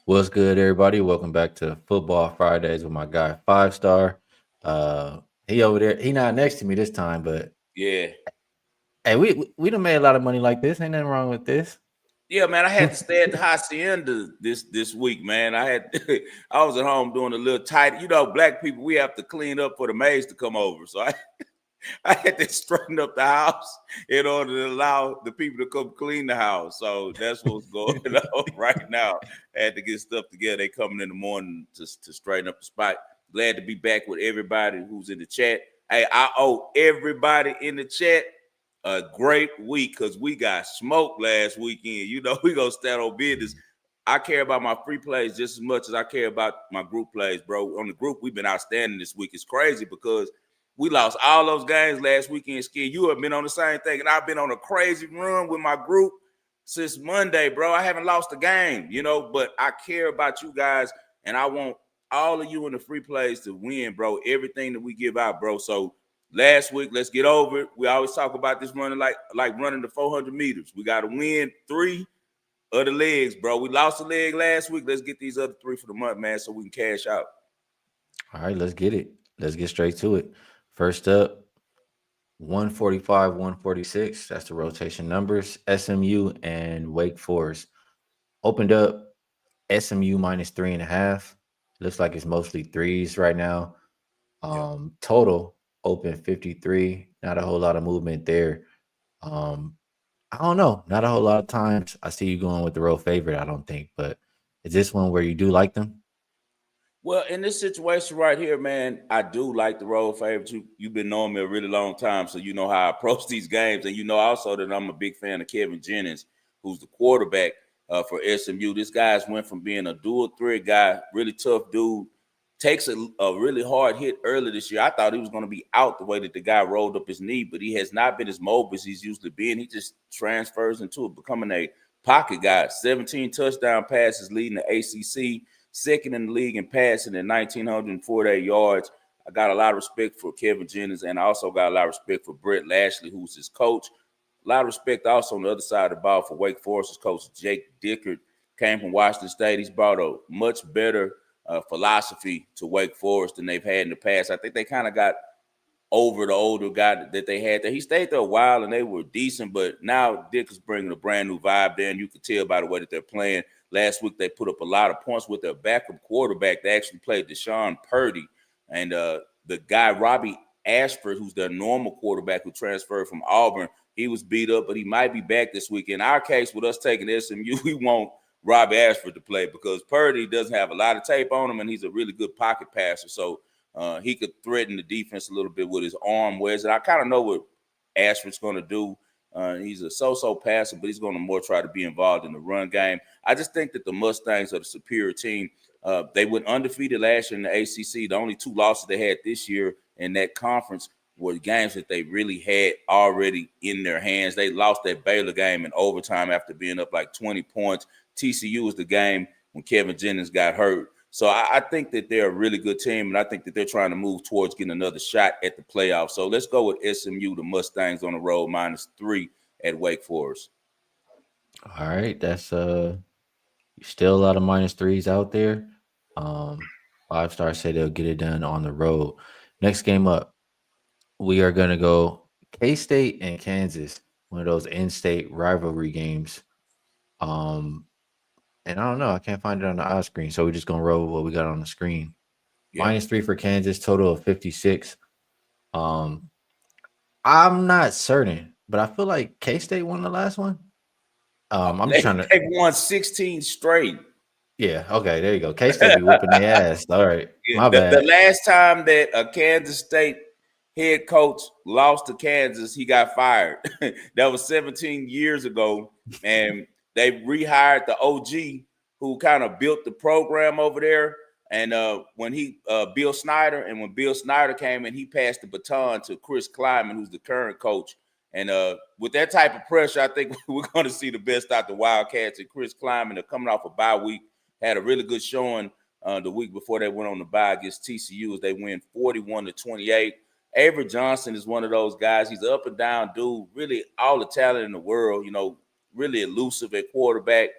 What's good, everybody? Welcome back to Football Fridays with my guy Five Star. He over there. He not next to me this time, but Yeah. hey, we done made a lot of money like this. Ain't nothing wrong with this. Yeah, man. I had to stay at the hacienda this week, man. I was at home doing a little tight. Black people, we have to clean up for the maids to come over. So I had to straighten up the house in order to allow the people to come clean the house. So that's what's going on right now. I had to get stuff together. They coming in the morning to straighten up the spot. Glad to be back with everybody who's in the chat. Hey, I owe everybody in the chat a great week because we got smoked last weekend. We gonna stand on business. I care about my free plays just as much as I care about my group plays, bro. On the group, we've been outstanding this week. It's crazy because we lost all those games last weekend. Skee, you have been on the same thing, and I've been on a crazy run with my group since Monday, bro. I haven't lost a game, but I care about you guys, and I want all of you in the free plays to win, bro. Everything that we give out, bro. So last week, let's get over it. We always talk about this running like running the 400 meters. We got to win 3 of the legs, bro. We lost a leg last week. Let's get these other 3 for the month, man, so we can cash out. All right, let's get it. Let's get straight to it. First up, 145, 146. That's the rotation numbers. SMU and Wake Forest opened up. SMU minus 3.5. Looks like it's mostly threes right now. Yeah. Total open 53. Not a whole lot of movement there. Um, I don't know. Not a whole lot of times I see you going with the real favorite, I don't think. But is this one where you do like them? Well, in this situation right here, man, I do like the road favorites. You've been knowing me a really long time, so you know how I approach these games, and you know also that I'm a big fan of Kevin Jennings, who's the quarterback for SMU. This guy's went from being a dual threat guy, really tough dude, takes a really hard hit early this year. I thought he was going to be out the way that the guy rolled up his knee, but he has not been as mobile as he's usually been. He just transfers into becoming a pocket guy. 17 touchdown passes leading the ACC, second in the league in passing at 1,948 yards. I got a lot of respect for Kevin Jennings, and I also got a lot of respect for Brett Lashley, who's his coach. A lot of respect also on the other side of the ball for Wake Forest's coach Jake Dickert. Came from Washington State. He's brought a much better philosophy to Wake Forest than they've had in the past. I think they kind of got over the older guy that they had there. He stayed there a while and they were decent, but now Dick is bringing a brand new vibe there, and you can tell by the way that they're playing. Last week they put up a lot of points with their backup quarterback. They actually played Deshaun Purdy, and the guy Robbie Ashford, who's their normal quarterback who transferred from Auburn, he was beat up, but he might be back this week. In our case, with us taking SMU, we want Robbie Ashford to play because Purdy doesn't have a lot of tape on him, and he's a really good pocket passer. So he could threaten the defense a little bit with his arm. Whereas I kind of know what Ashford's going to do. He's a so-so passer, but he's going to more try to be involved in the run game. I just think that the Mustangs are the superior team. They went undefeated last year in the ACC. The only 2 losses they had this year in that conference were games that they really had already in their hands. They lost that Baylor game in overtime after being up like 20 points. TCU was the game when Kevin Jennings got hurt. So I think that they're a really good team, and I think that they're trying to move towards getting another shot at the playoffs. So let's go with SMU, the Mustangs on the road, -3 at Wake Forest. All right, that's still a lot of minus threes out there. Um, Five Star said they'll get it done on the road. Next game up, we are gonna go K-State and Kansas, one of those in-state rivalry games. Um, and I don't know, I can't find it on the eye screen, so we're just gonna roll with what we got on the screen. Yeah. -3 for Kansas, total of 56. Um, I'm not certain, but I feel like K-State won the last one. I'm just They, trying to. they won 16 straight. Yeah, okay, there you go. K-State be whooping their ass. All right, my The bad. last time that a Kansas State head coach lost to Kansas, he got fired. That was 17 years ago, and they rehired the OG who kind of built the program over there. And when Bill Snyder, and when Bill Snyder came in, he passed the baton to Chris Kleiman, who's the current coach. And with that type of pressure, I think we're going to see the best out the Wildcats. And Chris Kleiman, they're coming off a bye week, had a really good showing the week before they went on the bye against TCU as they win 41-28. Avery Johnson is one of those guys. He's an up and down dude, really all the talent in the world, really elusive at quarterback.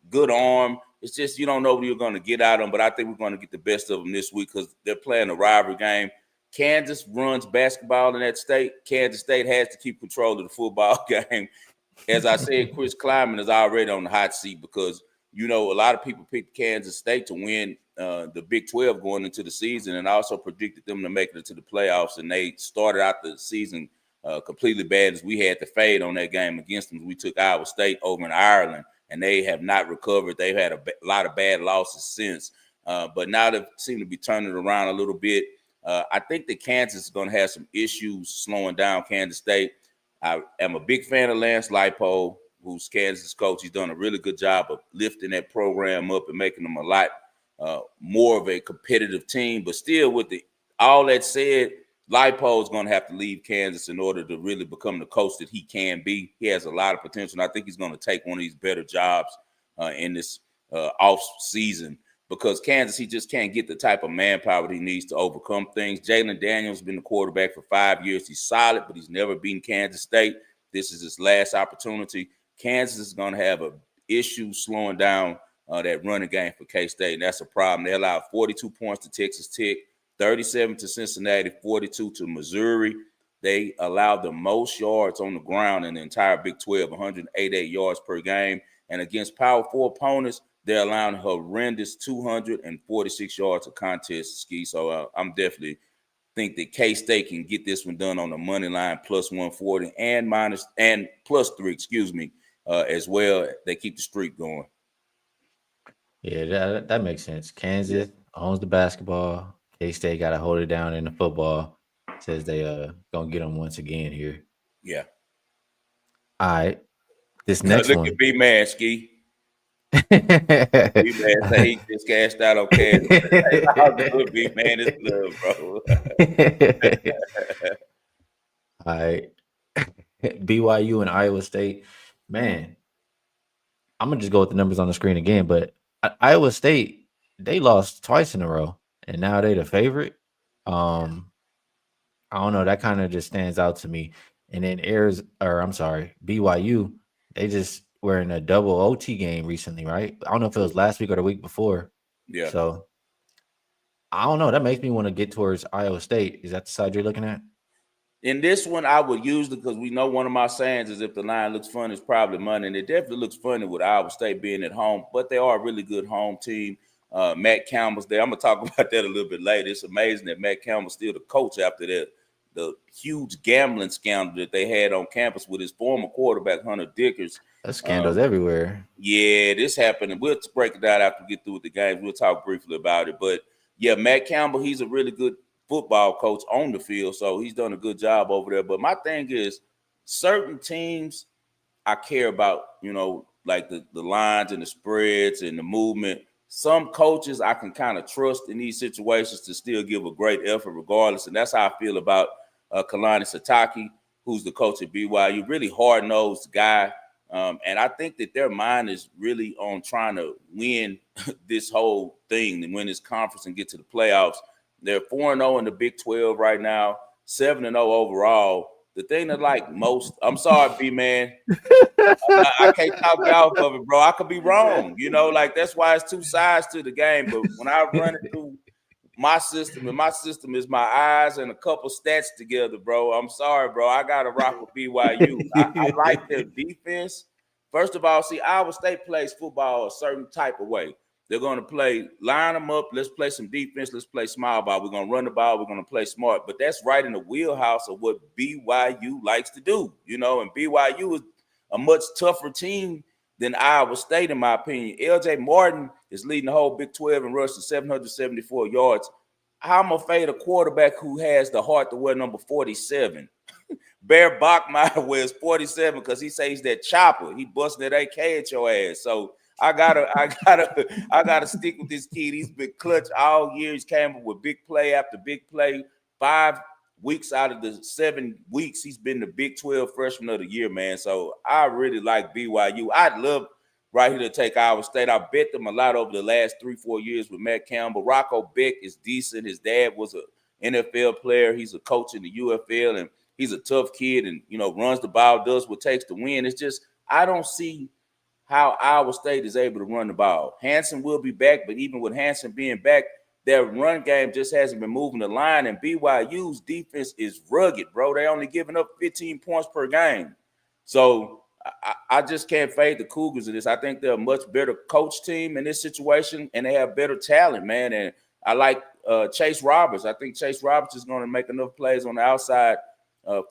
good arm. It's just you don't know what you're going to get out of them, but I think we're going to get the best of them this week because they're playing a rivalry game. Kansas runs basketball in that state. Kansas State has to keep control of the football game. As I said, Chris Kleiman is already on the hot seat because, a lot of people picked Kansas State to win the Big 12 going into the season and also predicted them to make it to the playoffs. And they started out the season completely bad as we had to fade on that game against them. We took Iowa State over in Ireland, and they have not recovered. They've had a lot of bad losses since. But now they seem to be turning it around a little bit. I think that Kansas is going to have some issues slowing down Kansas State. I am a big fan of Lance Leipold, who's Kansas coach. He's done a really good job of lifting that program up and making them a lot more of a competitive team. But still, with all that said, Leipold is going to have to leave Kansas in order to really become the coach that he can be. He has a lot of potential, and I think he's going to take one of these better jobs in this off season. Because Kansas, he just can't get the type of manpower that he needs to overcome things. Jalen Daniels has been the quarterback for 5 years. He's solid, but he's never beaten Kansas State. This is his last opportunity. Kansas is going to have an issue slowing down that running game for K-State, and that's a problem. They allowed 42 points to Texas Tech, 37 to Cincinnati, 42 to Missouri. They allowed the most yards on the ground in the entire Big 12, 188 yards per game. And against Power 4 opponents, they're allowing horrendous 246 yards of contest, Skee. So I'm definitely think that K-State can get this one done on the money line plus 140 and plus 3, as well. They keep the streak going. Yeah, that makes sense. Kansas owns the basketball. K-State got to hold it down in the football. Says they gonna get them once again here. Yeah. All right, this next Look one. at B-Man, Skee. B-Man say he just cashed out on Kansas. How good B-Man is love, bro. All right, BYU and Iowa State. Man, I'm gonna just go with the numbers on the screen again. But Iowa State, they lost twice in a row, and now they the favorite. Um, I don't know. That kind of just stands out to me. And then BYU, they just were in a double OT game recently, right? I don't know if it was last week or the week before. Yeah. So I don't know. That makes me want to get towards Iowa State. Is that the side you're looking at? In this one, I would use it because we know one of my sayings is if the line looks funny, it's probably money. And it definitely looks funny with Iowa State being at home, but they are a really good home team. Matt Campbell's there. I'm going to talk about that a little bit later. It's amazing that Matt Campbell's still the coach after the huge gambling scandal that they had on campus with his former quarterback, Hunter Dickers. There's scandals everywhere. Yeah, this happened. And we'll break it down after we get through with the games. We'll talk briefly about it. But, yeah, Matt Campbell, he's a really good football coach on the field, so he's done a good job over there. But my thing is, certain teams I care about, like the lines and the spreads and the movement. Some coaches I can kind of trust in these situations to still give a great effort regardless, and that's how I feel about Kalani Sitake, who's the coach at BYU. Really hard-nosed guy, and I think that their mind is really on trying to win this whole thing and win this conference and get to the playoffs. They're 4-0 in the Big 12 right now, 7-0 overall. The thing that like most, I'm sorry, B-Man, I can't talk you off of it, bro. I could be wrong, that's why it's two sides to the game. But when I run it through my system, and my system is my eyes and a couple stats together, bro, I'm sorry, bro. I got to rock with BYU. I like their defense. First of all, see, Iowa State plays football a certain type of way. They're going to line them up. Let's play some defense. Let's play small ball. We're going to run the ball. We're going to play smart. But that's right in the wheelhouse of what BYU likes to do, and BYU is a much tougher team than Iowa State, in my opinion. L.J. Martin is leading the whole Big 12 in rushing 774 yards. I'm afraid a quarterback who has the heart to wear number 47. Bear Bachmeier wears 47 because he says that chopper. He busting that AK at your ass. So I gotta stick with this kid. He's been clutch all year. He's came up with big play after big play. 5 weeks out of the 7 weeks, he's been the Big 12 Freshman of the Year, man. So I really like BYU. I'd love right here to take Iowa State. I bet them a lot over the last 3-4 years with Matt Campbell. Rocco Beck is decent. His dad was an NFL player. He's a coach in the UFL, and he's a tough kid and, runs the ball, does what it takes to win. It's just I don't see how Iowa State is able to run the ball. Hansen will be back, but even with Hansen being back, their run game just hasn't been moving the line, and BYU's defense is rugged, bro. They only giving up 15 points per game. So I just can't fade the Cougars in this. I think they're a much better coach team in this situation, and they have better talent, man. And I like Chase Roberts. I think Chase Roberts is going to make enough plays on the outside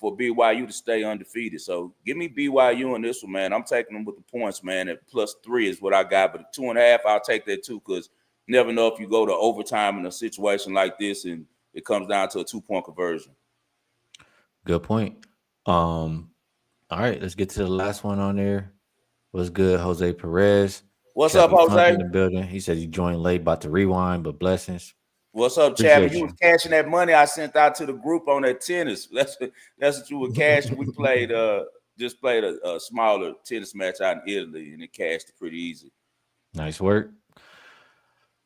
for BYU to stay undefeated. So give me BYU in this one, man. I'm taking them with the points, man. At +3 is what I got, but 2.5, I'll take that too, because never know if you go to overtime in a situation like this and it comes down to a 2-point conversion. Good point. All right, let's get to the last one on there. What's good, Jose Perez? What's up, Chubby Funk in Jose? the building. He said he joined late, about to rewind, but blessings. What's up, Chapman? Appreciate You was you. cashing that money I sent out to the group on that tennis. That's what you were cashing. We played just played a smaller tennis match out in Italy, and it cashed pretty easy. Nice work.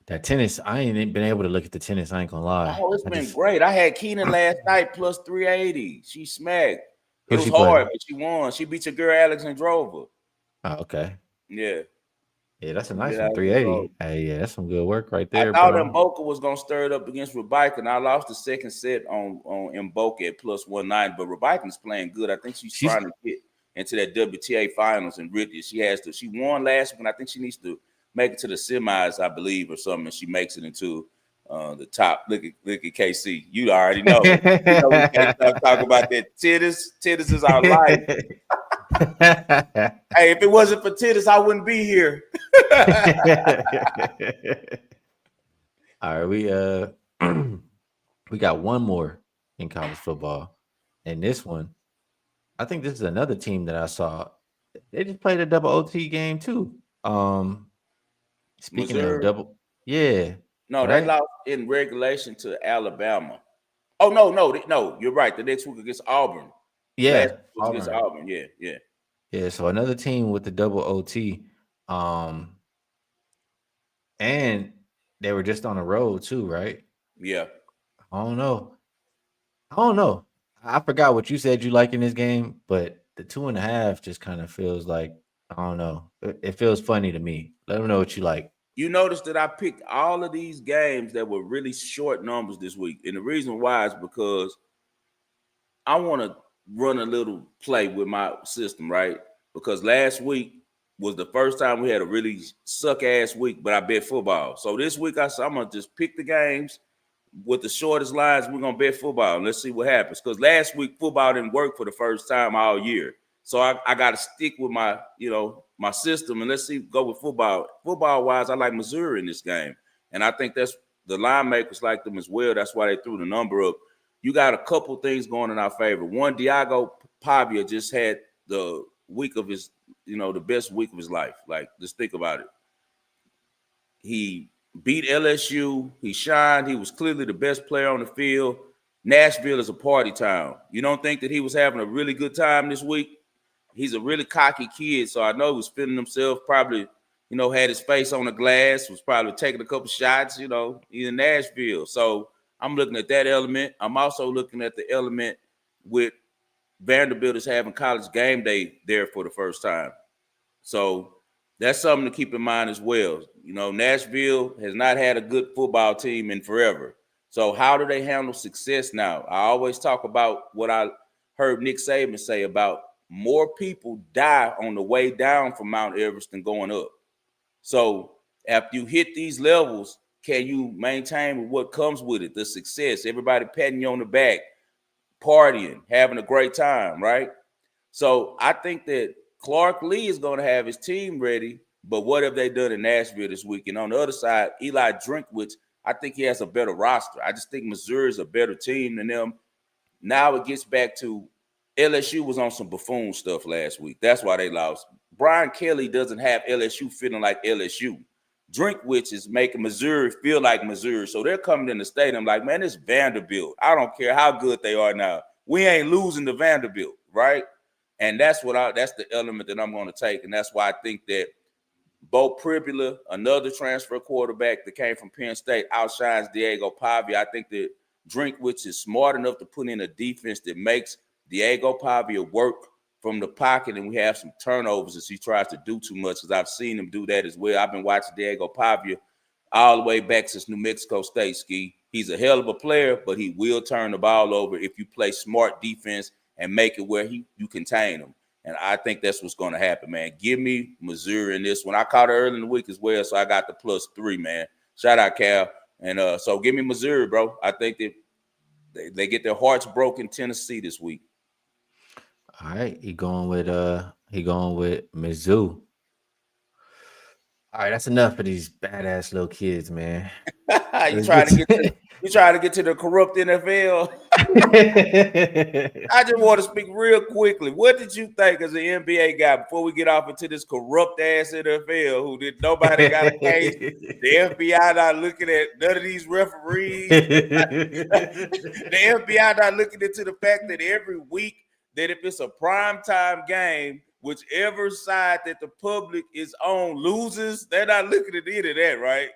That tennis, I ain't been able to look at the tennis. I ain't gonna lie. Oh, it's been great. I had Keenan last night +380. She smacked. It Who was she play? hard, but she won. She beat your girl Alexandrova. Oh, okay. Yeah. Yeah, that's a nice Yeah, one. 380. Hey, yeah, that's some good work right I there, thought bro. Mboka was gonna stir it up against Rebecca, and I lost the second set on Mboka at +190. But Rebecca's playing good. I think she's trying to get into that WTA finals, and really, she has to. She won last week, and I think she needs to make it to the semis, I believe, or something. And she makes it into the top. Look at KC. You already know. You know we can't stop talking about that tennis. Tennis is our life. Hey, if it wasn't for tennis, I wouldn't be here. All right, we got one more in college football, and this one, I think this is another team that I saw. They just played a double OT game too. Speaking of Missouri. double, yeah, No, they right, lost in regulation to Alabama. Oh no, you're right. The next week against Auburn. Last yeah, week was against Auburn, Auburn. Yeah. yeah. So another team with the double OT, and they were just on the road too, right? Yeah. I don't know. I don't know. I forgot what you said you like in this game, but the 2.5 just kind of feels like I don't know. It feels funny to me. Let them know what you like. You notice that I picked all of these games that were really short numbers this week. And the reason why is because I want to run a little play with my system, right? Because last week was the first time we had a really suck ass week, but I bet football. So this week I said I'm gonna just pick the games with the shortest lines. We're gonna bet football and let's see what happens. Because last week football didn't work for the first time all year. So I got to stick with my, my system, and let's see, go with football. Football wise, I like Missouri in this game, and I think that's the line makers like them as well. That's why they threw the number up. You got a couple things going in our favor. One, Diago Pavia just had the week of his, the best week of his life. Like, just think about it. He beat LSU. He shined. He was clearly the best player on the field. Nashville is a party town. You don't think that he was having a really good time this week? He's a really cocky kid, so I know he was feeling himself, probably, had his face on the glass, was probably taking a couple shots, he's in Nashville. So I'm looking at that element. I'm also looking at the element with Vanderbilt is having college game day there for the first time. So that's something to keep in mind as well. Nashville has not had a good football team in forever. So how do they handle success now? I always talk about what I heard Nick Saban say about more people die on the way down from Mount Everest than going up. So after you hit these levels, can you maintain what comes with it, the success, everybody patting you on the back, partying, having a great time, right? So I think that Clark Lee is going to have his team ready, but what have they done in Nashville this week? And on the other side, Eli Drinkwitz, I think he has a better roster. I just think Missouri is a better team than them. Now it gets back to LSU was on some buffoon stuff last week. That's why they lost. Brian Kelly doesn't have LSU feeling like LSU. Drinkwitz is making Missouri feel like Missouri. So they're coming in the stadium like, man, it's Vanderbilt. I don't care how good they are now. We ain't losing to Vanderbilt, right? And that's the element that I'm going to take. And that's why I think that Bo Pribula, another transfer quarterback that came from Penn State, outshines Diego Pavia. I think that Drinkwitz is smart enough to put in a defense that makes Diego Pavia work from the pocket and we have some turnovers as he tries to do too much, because I've seen him do that as well. I've been watching Diego Pavia all the way back since New Mexico State, Skee. He's a hell of a player, but he will turn the ball over if you play smart defense and make it where you contain him. And I think that's what's going to happen, man. Give me Missouri in this one. I caught it early in the week as well, so I got the +3, man. Shout out, Cal. And so give me Missouri, bro. I think that they get their hearts broken Tennessee this week. All right, he going with Mizzou. All right, that's enough for these badass little kids, man. you Let's trying get to to get to the corrupt NFL. I just want to speak real quickly. What did you think as an NBA guy before we get off into this corrupt ass NFL who did nobody got a case? The FBI not looking at none of these referees. The FBI not looking into the fact that every week that if it's a primetime game, whichever side that the public is on loses, they're not looking at any of that, right?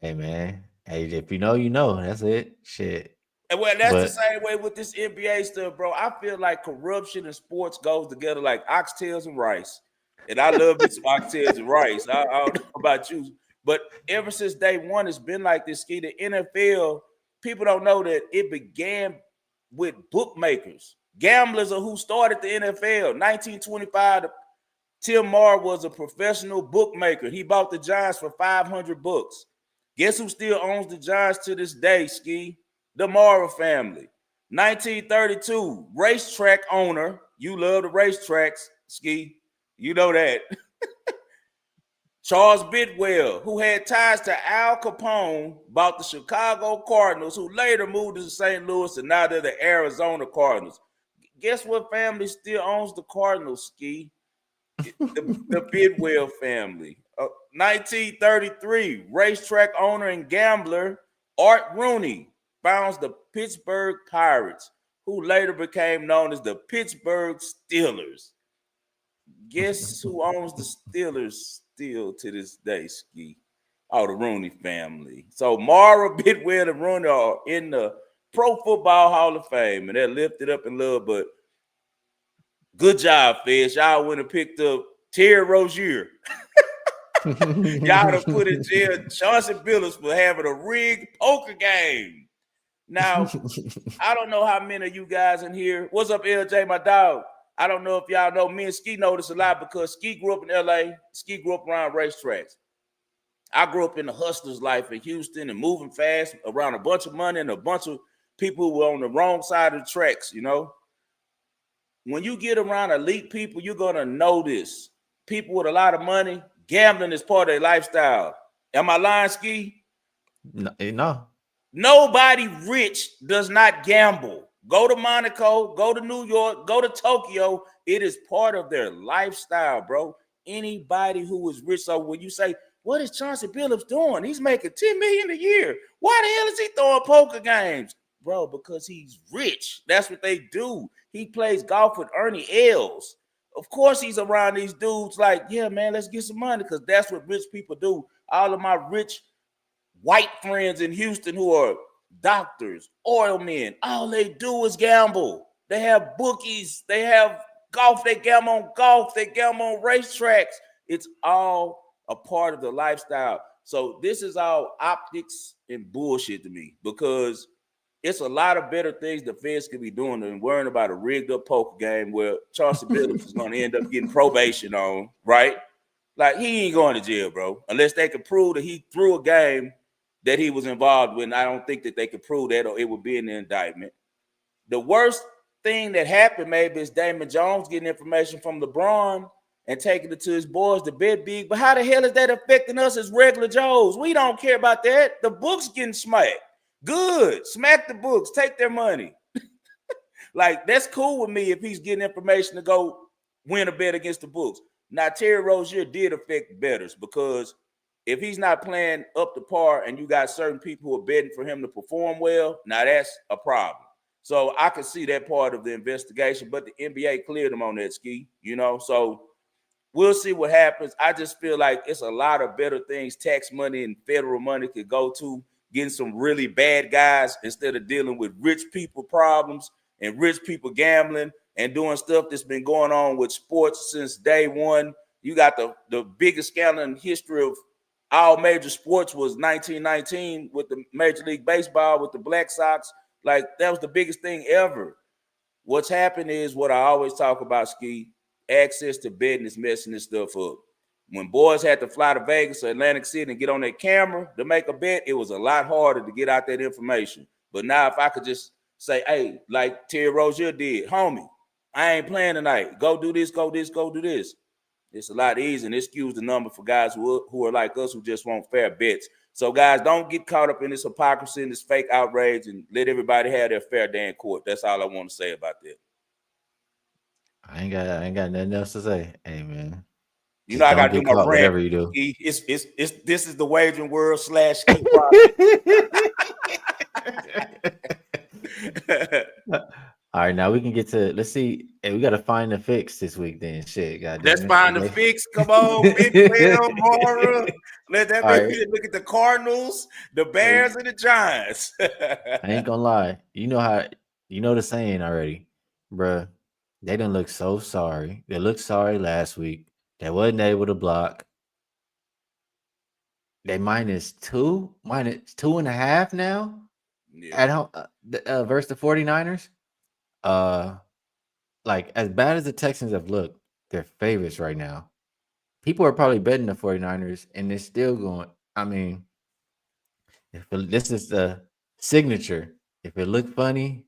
Hey man, hey, if you know, you know. That's it. Shit. And well, that's the But same way with this NBA stuff, bro. I feel like corruption and sports goes together like oxtails and rice. And I love me some oxtails and rice. I don't know about you, but ever since day one, it's been like this. Skee, the NFL, people don't know that it began with bookmakers. Gamblers are who started the NFL. 1925, Tim Moore was a professional bookmaker. He bought the Giants for $500. Guess who still owns the Giants to this day, Skee? The Mara family. 1932, racetrack owner. You love the racetracks, Skee. You know that. Charles Bidwell, who had ties to Al Capone, bought the Chicago Cardinals, who later moved to St. Louis, and now they're the Arizona Cardinals. Guess what family still owns the Cardinals, Skee? The Bidwell family. 1933, racetrack owner and gambler Art Rooney founds the Pittsburgh Pirates, who later became known as the Pittsburgh Steelers. Guess who owns the Steelers still to this day, Skee? Oh, the Rooney family. So Mara, Bidwell, and Rooney are in the Pro Football Hall of Fame, and they're lifted up in love. But good job, Fish. Y'all went and picked up Terry Rozier. Y'all have put in jail Chauncey Billups for having a rigged poker game. Now, I don't know how many of you guys in here. What's up, LJ, my dog? I don't know if y'all know. Me and Skee know this a lot because Skee grew up in LA. Skee grew up around racetracks. I grew up in the hustler's life in Houston and moving fast around a bunch of money and a bunch of people who were on the wrong side of the tracks, you know? When you get around elite people, you're going to notice people with a lot of money, gambling is part of their lifestyle. Am I lying, Skee? No. Nobody rich does not gamble. Go to Monaco, go to New York, go to Tokyo. It is part of their lifestyle, bro. Anybody who is rich, so when you say, what is Chauncey Billups doing? He's making $10 million a year. Why the hell is he throwing poker games? Bro, because he's rich. That's what they do. He plays golf with Ernie Els. Of course, he's around these dudes like, yeah, man, let's get some money because that's what rich people do. All of my rich white friends in Houston who are doctors, oil men, all they do is gamble. They have bookies. They have golf. They gamble on golf. They gamble on racetracks. It's all a part of the lifestyle. So this is all optics and bullshit to me because it's a lot of better things the feds could be doing than worrying about a rigged up poker game where Chauncey Billups is going to end up getting probation on, right? Like, he ain't going to jail, bro, unless they could prove that he threw a game that he was involved with. I don't think that they could prove that or it would be in the indictment. The worst thing that happened maybe is Damon Jones getting information from LeBron and taking it to his boys to bet big. But how the hell is that affecting us as regular Joes? We don't care about that. The books getting smacked. Good. Smack the books. Take their money. Like, that's cool with me if he's getting information to go win a bet against the books. Now, Terry Rozier did affect bettors because if he's not playing up to par and you got certain people who are betting for him to perform well, now that's a problem. So I can see that part of the investigation, but the NBA cleared him on that, Skee, you know? So we'll see what happens. I just feel like it's a lot of better things tax money and federal money could go to getting some really bad guys instead of dealing with rich people problems. and rich people gambling and doing stuff that's been going on with sports since day one. You got the biggest scandal in the history of all major sports was 1919 with the Major League Baseball with the Black Sox. Like, that was the biggest thing ever. What's happened is what I always talk about, Skee. Access to betting is messing this stuff up. When boys had to fly to Vegas or Atlantic City and get on their camera to make a bet, it was a lot harder to get out that information. But now if I could just say, hey, like Terry Rozier did, homie, I ain't playing tonight. Go do this, go this, go do this. It's a lot easier, and it skews the number for guys who are like us who just want fair bets. So, guys, don't get caught up in this hypocrisy and this fake outrage, and let everybody have their fair day in court. That's all I want to say about that. I ain't got nothing else to say. Hey man, You know, just I got don't to do get my caught. brand. Whatever you do. It's this is the Wagering World / Skee Profit. All right, now we can get to. Let's see. Hey, we got to find the fix this week. Then shit, Let's goddamn find the it. fix. Come on, Big Will, Mara. Let that baby look at the Cardinals, the Bears, and the Giants. I ain't gonna lie. You know how you know the saying already, bruh. They didn't look so sorry. They looked sorry last week. They wasn't able to block. They minus 2.5 now at home versus the 49ers. Like as bad as the Texans have looked, they're favorites right now. People are probably betting the 49ers and they're still going. I mean, this is the signature. If it looked funny,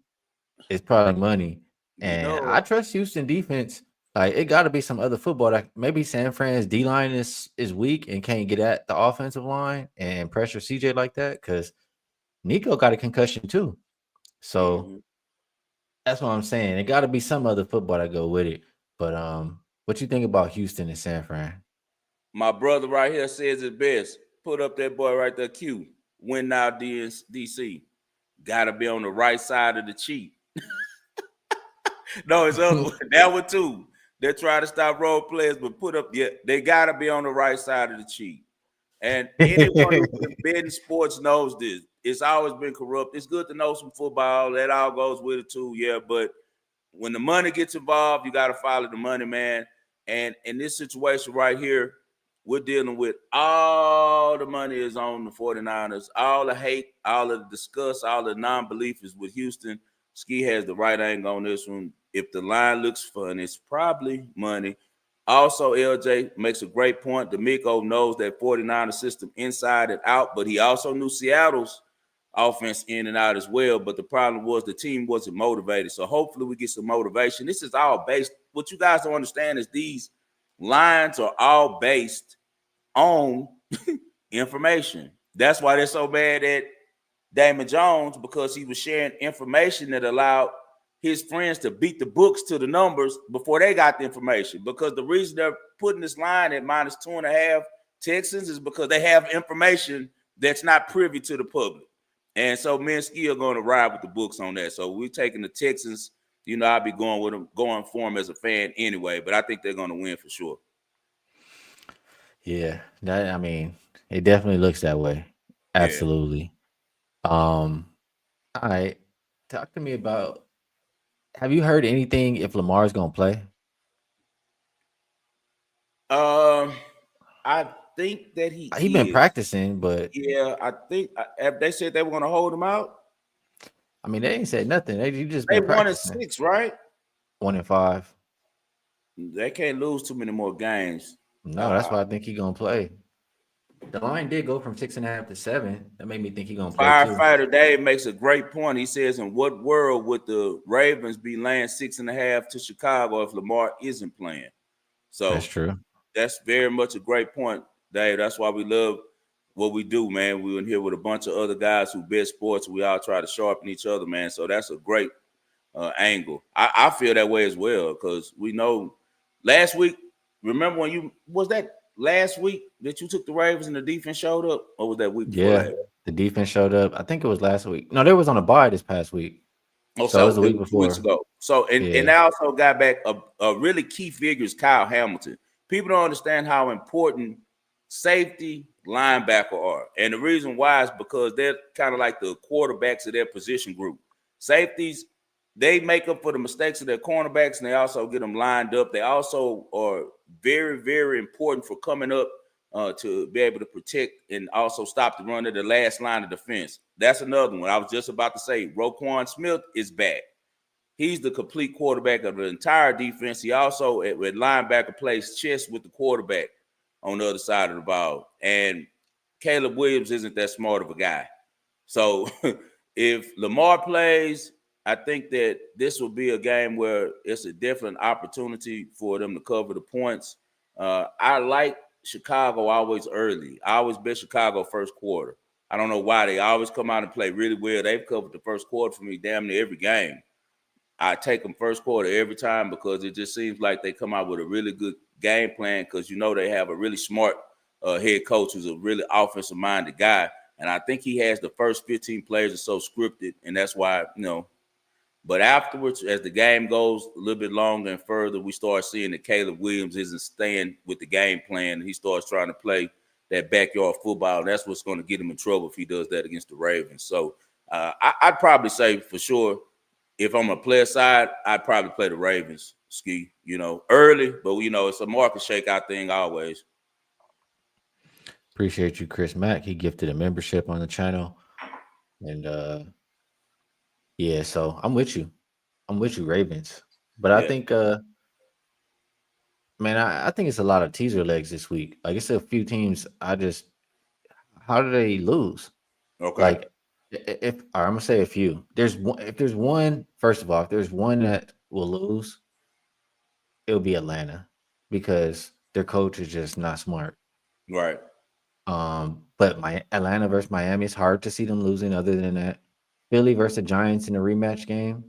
it's probably money. And I trust Houston defense. Like it got to be some other football. Like maybe San Fran's D line is weak and can't get at the offensive line and pressure CJ like that because Nico got a concussion too. So that's what I'm saying. It got to be some other football that go with it. But what you think about Houston and San Fran? My brother right here says it best. Put up that boy right there, Q. Win now, DC. Got to be on the right side of the cheat. No, it's other that one too. They're trying to stop role players, but put up, yeah, they got to be on the right side of the cheat. And anyone who's been betting sports knows this. It's always been corrupt. It's good to know some football. That all goes with it too, yeah. But when the money gets involved, you got to follow the money, man. And in this situation right here, we're dealing with all the money is on the 49ers. All the hate, all of the disgust, all the non-belief is with Houston. Skee has the right angle on this one. If the line looks fun, it's probably money. Also, LJ makes a great point. D'Amico knows that 49er system inside and out, but he also knew Seattle's offense in and out as well. But the problem was the team wasn't motivated. So hopefully we get some motivation. This is all based. What you guys don't understand is these lines are all based on information. That's why they're so mad at Damon Jones, because he was sharing information that allowed his friends to beat the books to the numbers before they got the information. Because the reason they're putting this line at minus 2.5 Texans is because they have information that's not privy to the public. And so me and Skee are going to ride with the books on that. So we're taking the Texans. You know, I'll be going with them, going for them as a fan anyway, but I think they're going to win for sure. Yeah, that I mean, it definitely looks that way. Absolutely. Yeah. All right. Talk to me about, have you heard anything if Lamar's gonna play? I think that He's been practicing, but yeah, I think they said they were going to hold him out. I mean, they ain't said nothing. They just been practicing. 1-6, right? 1-5. They can't lose too many more games. No, that's why I think he's gonna play. The line did go from 6.5 to 7. That made me think he's gonna play. Firefighter Dave makes a great point. He says, "In what world would the Ravens be laying 6.5 to Chicago if Lamar isn't playing?" So that's true. That's very much a great point, Dave. That's why we love what we do, man. We're in here with a bunch of other guys who bet sports. We all try to sharpen each other, man. So that's a great angle. I feel that way as well, because we know last week. Remember when you was that last week that you took the Ravens and the defense showed up, or was that week before? Yeah, the defense showed up. I think it was last week. No, they was on a bye this past week. Oh, so it was the week before. 2 weeks ago. So and I also got back a really key figure is Kyle Hamilton. People don't understand how important safety, linebacker are. And the reason why is because they're kind of like the quarterbacks of their position group. Safeties, they make up for the mistakes of their cornerbacks, and they also get them lined up. They also are very, very important for coming up to be able to protect and also stop the run of the last line of defense. That's another one. I was just about to say, Roquan Smith is back. He's the complete quarterback of the entire defense. He also, at linebacker, plays chess with the quarterback on the other side of the ball. And Caleb Williams isn't that smart of a guy. So if Lamar plays, I think that this will be a game where it's a different opportunity for them to cover the points. I like Chicago always early. I always bet Chicago first quarter. I don't know why. They always come out and play really well. They've covered the first quarter for me damn near every game. I take them first quarter every time because it just seems like they come out with a really good game plan because they have a really smart head coach who's a really offensive-minded guy. And I think he has the first 15 plays or so scripted, and that's why, But afterwards, as the game goes a little bit longer and further, we start seeing that Caleb Williams isn't staying with the game plan. He starts trying to play that backyard football. And that's what's going to get him in trouble if he does that against the Ravens. So I'd probably say for sure, if I'm a player side, I'd probably play the Ravens, Skee, early. But, it's a market shakeout thing always. Appreciate you, Chris Mack. He gifted a membership on the channel. And yeah, so I'm with you. I'm with you, Ravens. But I Yeah. think man, I think it's a lot of teaser legs this week. Like it's a few teams how do they lose? Okay. Like if all right, I'm gonna say a few. If there's one, first of all, if there's one that will lose, it'll be Atlanta because their coach is just not smart. Right. But my Atlanta versus Miami, it's hard to see them losing. Other than that, Philly versus the Giants in a rematch game,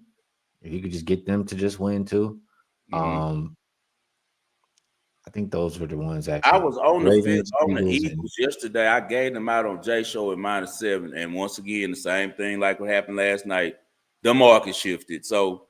if you could just get them to just win too. Mm-hmm. Um, I think those were the ones I actually. was on the Ravens, on the Eagles, and Eagles yesterday. I gave them out on J Show at -7, and once again, the same thing like what happened last night. The market shifted. So,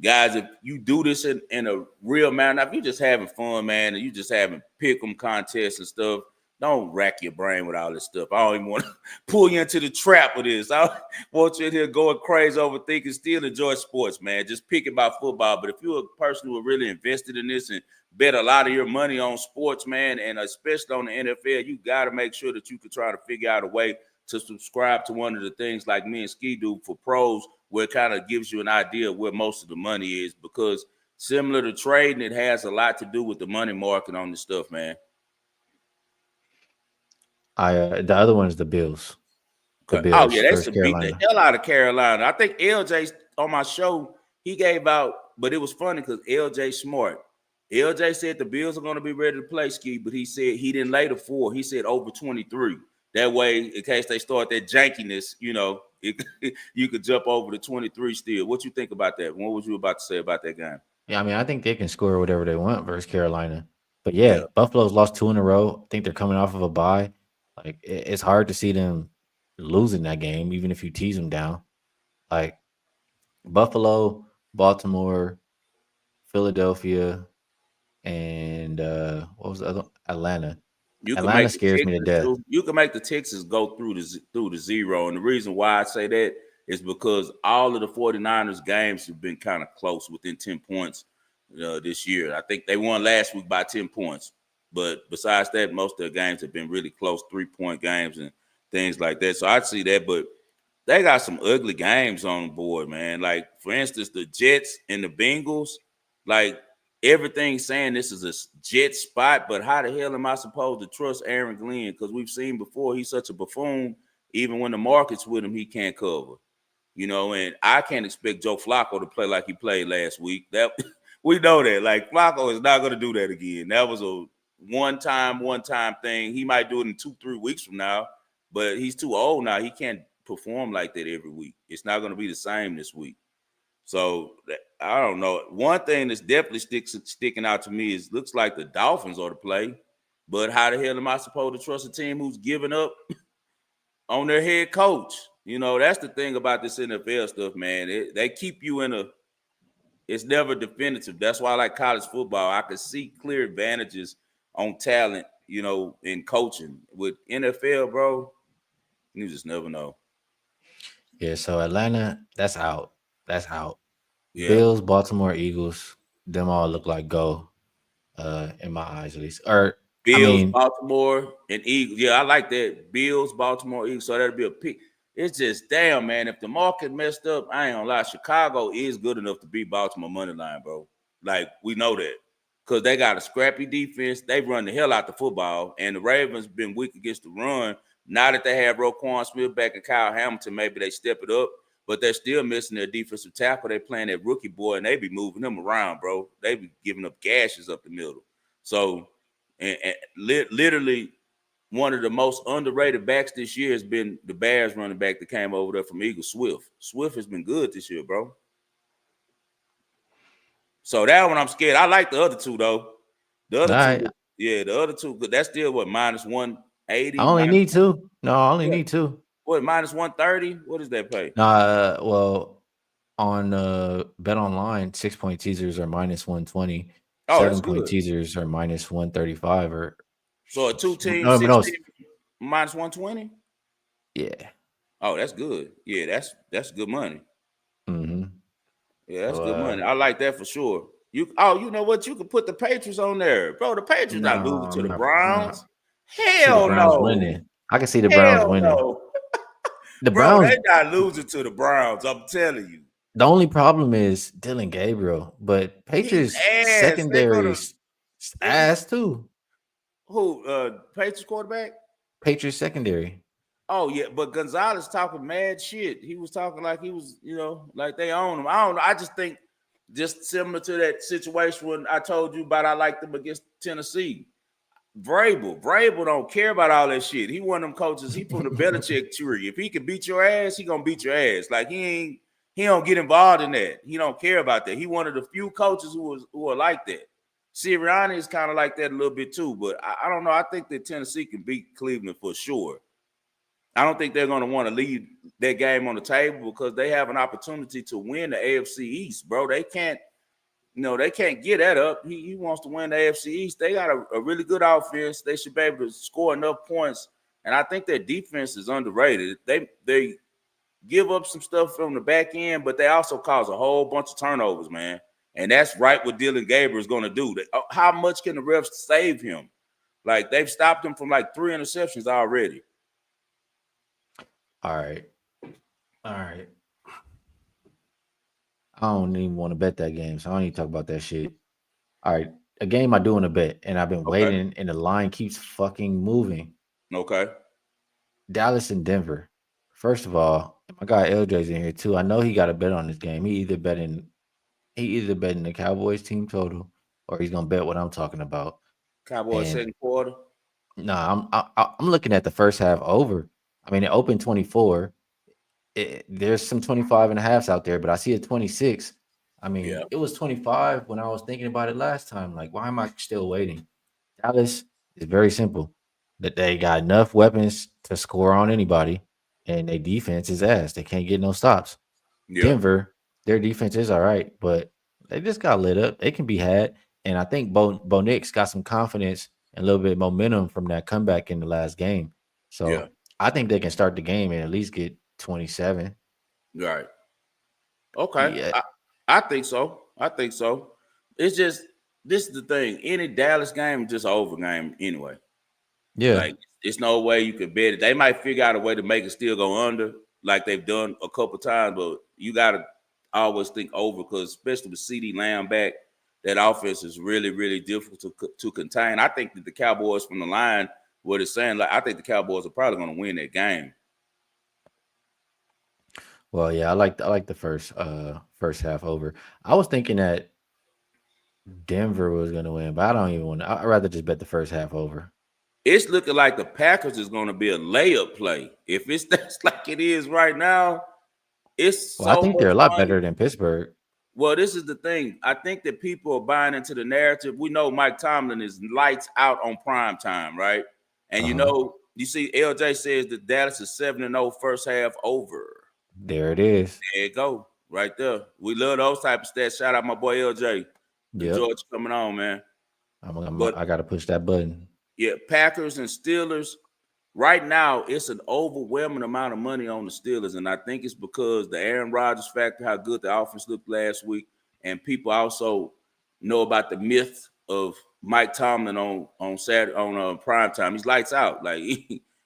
guys, if you do this in a real manner, if you're just having fun, man, and you just having pick 'em contests and stuff, don't rack your brain with all this stuff. I don't even want to pull you into the trap of this. I want you in here going crazy overthinking. Still enjoy sports, man. Just pick about football. But if you're a person who are really invested in this and bet a lot of your money on sports, man, and especially on the NFL, you got to make sure that you can try to figure out a way to subscribe to one of the things like me and Skee do for pros, where it kind of gives you an idea of where most of the money is. Because similar to trading, it has a lot to do with the money market on this stuff, man. the other one is the Bills. The Okay. Oh yeah, Bills they versus should beat the Carolina. hell out of Carolina. I think LJ on my show, he gave out, but it was funny because LJ smart. LJ said the Bills are going to be ready to play, Skee, but he said he didn't lay the 4. He said over 23. That way, in case they start that jankiness, you could jump over the 23 still. What you think about that? What was you about to say about that game? Yeah, I mean, I think they can score whatever they want versus Carolina. But yeah, Yeah. Buffalo's lost 2 in a row. I think they're coming off of a bye. Like it's hard to see them losing that game, even if you tease them down. Like Buffalo, Baltimore, Philadelphia, and what was the other? Atlanta. You can Atlanta make the scares me to Texans death. too. You can make the Texans go through the zero. And the reason why I say that is because all of the 49ers games have been kind of close within 10 points this year. I think they won last week by 10 points. But besides that, most of their games have been really close 3-point games and things like that. So I'd see that. But they got some ugly games on the board, man. Like, for instance, the Jets and the Bengals, like, everything's saying this is a jet spot, but how the hell am I supposed to trust Aaron Glenn? Because we've seen before he's such a buffoon. Even when the market's with him, he can't cover. And I can't expect Joe Flacco to play like he played last week. That we know that. Like, Flacco is not going to do that again. That was a one-time thing. He might do it in 2-3 weeks from now, but he's too old now. He can't perform like that every week. It's not going to be the same this week. So I don't know. One thing that's definitely sticking out to me is looks like the Dolphins are to play, but how the hell am I supposed to trust a team who's giving up on their head coach? That's the thing about this NFL stuff, man. They keep you in a. It's never definitive. That's why I like college football. I can see clear advantages on talent, in coaching. With NFL, bro, you just never know. Yeah, so Atlanta, that's out. That's out. Yeah. Bills, Baltimore Eagles, them all look like go, in my eyes at least. Or I Bills, mean, Baltimore, and Eagles. Yeah, I like that. Bills, Baltimore, Eagles. So that'll be a pick. It's just damn, man. If the market messed up, I ain't gonna lie. Chicago is good enough to beat Baltimore money line, bro. Like we know that because they got a scrappy defense. They run the hell out the football, and the Ravens been weak against the run. Now that they have Roquan Smith back and Kyle Hamilton, maybe they step it up. But they're still missing their defensive tackle. They playing that rookie boy, and they be moving them around, bro. They be giving up gashes up the middle. So and literally one of the most underrated backs this year has been the Bears running back that came over there from Eagles, Swift. Swift has been good this year, bro. So that one I'm scared. I like the other two though. The other two, I yeah, the other two, that's still what minus I 180, only minus need two. No, I only what? need two. What minus 130? What does that pay? Nah, well, on Bet Online, 6 point teasers are -120, Oh, that's 7 point good. teasers are -135, or So a two team, no, but no, 16 minus 120. yeah. Oh, that's good. Yeah, that's good money. Mm-hmm. Yeah, that's So good money. I like that for sure. You know what? You could put the Patriots on there, bro. The Patriots no, not losing to the I'm not. Browns. See the Hell Browns no. winning. I can see the Browns Hell winning. no, The bro. Browns. They not losing to the Browns. I'm telling you, The only problem is Dylan Gabriel, but he's Patriots ass. They secondary gonna is he's ass too. who? Patriots quarterback. Patriots secondary. Oh yeah, but Gonzalez talking mad shit. He was talking like he was, like they own him. I don't know. I just think just similar to that situation when I told you about I liked them against Tennessee. Vrabel don't care about all that shit. He one of them coaches. He from the Belichick tree. If he can beat your ass, he gonna beat your ass. Like he don't get involved in that. He don't care about that. He one of the few coaches who are like that. Sirianni is kind of like that a little bit too, but I don't know. I think that Tennessee can beat Cleveland for sure. I don't think they're going to want to leave that game on the table because they have an opportunity to win the AFC East, bro. They can't get that up. He wants to win the AFC East. They got a really good offense. They should be able to score enough points. And I think their defense is underrated. They give up some stuff from the back end, but they also cause a whole bunch of turnovers, man. And that's right what Dylan Gabriel is going to do. How much can the refs save him? Like they've stopped him from like 3 interceptions already. All right. All right. I don't even want to bet that game, so I don't need to talk about that shit. All right. A game I do want to bet, and I've been Okay. waiting, and the line keeps fucking moving. Okay. Dallas and Denver. First of all, my guy LJ's in here too. I know he got a bet on this game. He either betting the Cowboys team total, or he's gonna bet what I'm talking about. Cowboys And second quarter. nah, I'm looking at the first half over. I mean, it opened 24. There's some 25 and a halves out there, but I see a 26. I Yeah. mean, it was 25 when I was thinking about it last time. Like, why am I still waiting? Dallas is very simple. That they got enough weapons to score on anybody, and their defense is ass. They can't get no stops. Yeah. Denver, their defense is all right, but they just got lit up. They can be had, and I think Bo Nix got some confidence and a little bit of momentum from that comeback in the last game. Yeah. So I think they can start the game and at least get 27. Right. Okay. Yeah, I think so. I think so. It's just this is the thing. Any Dallas game is just an over game anyway. yeah. Like it's no way you could bet it. They might figure out a way to make it still go under, like they've done a couple times, but you gotta always think over because especially with CD Lamb back, that offense is really, really difficult to contain. I think that the Cowboys from the line, what it's saying, like I think the Cowboys are probably gonna win that game. Well, yeah, I like the first half over. I was thinking that Denver was gonna win, but I don't even want to. I'd rather just bet the first half over. It's looking like the Packers is going to be a layup play. If it's that's like it is right now, it's Well, I so think they're much a lot money. better than Pittsburgh. Well, this is the thing. I think that people are buying into the narrative. We know Mike Tomlin is lights out on prime time, right? And Uh-huh. you see LJ says that Dallas is 7-0 first half over. There it is. There you go. Right there. We love those type of stats. Shout out my boy LJ. The Yep. Georgia coming on, man. I But got to push that button. yeah, Packers and Steelers. right now it's an overwhelming amount of money on the Steelers, and I think it's because the Aaron Rodgers factor, how good the offense looked last week, and people also know about the myth of Mike Tomlin on Saturday on prime time. He's lights out. Like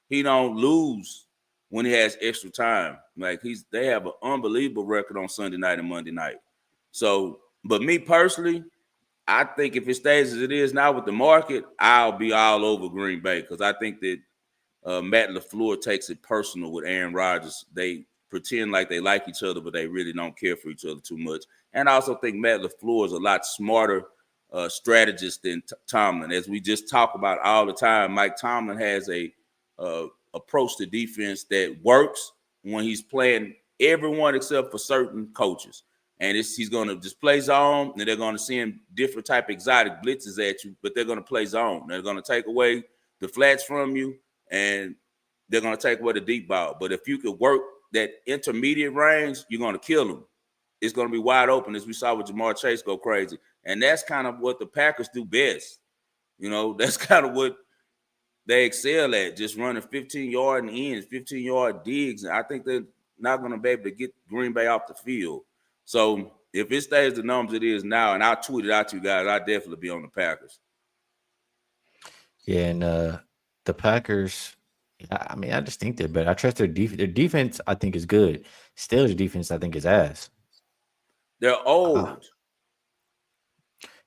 he don't lose when he has extra time. Like they have an unbelievable record on Sunday night and Monday night. So, but me personally, I think if it stays as it is now with the market, I'll be all over Green Bay because I think that Matt LaFleur takes it personal with Aaron Rodgers. They pretend like they like each other, but they really don't care for each other too much. And I also think Matt LaFleur is a lot smarter strategist than Tomlin. As we just talk about all the time, Mike Tomlin has a approach to defense that works when he's playing everyone except for certain coaches. And he's going to just play zone, and they're going to send different type of exotic blitzes at you, but they're going to play zone. They're going to take away the flats from you, and they're going to take away the deep ball. But if you could work that intermediate range, you're going to kill them. It's going to be wide open, as we saw with Jamar Chase go crazy. And that's kind of what the Packers do best. You know, that's kind of what they excel at, just running 15-yard ends, 15-yard digs. And I think they're not going to be able to get Green Bay off the field. So if it stays the numbers it is now, and I'll tweet it out to you guys, I'll definitely be on the Packers. Yeah, and the Packers, I mean, I just think they're better. I trust their defense. Their defense, I think, is good. Steelers' defense, I think, is ass. They're old.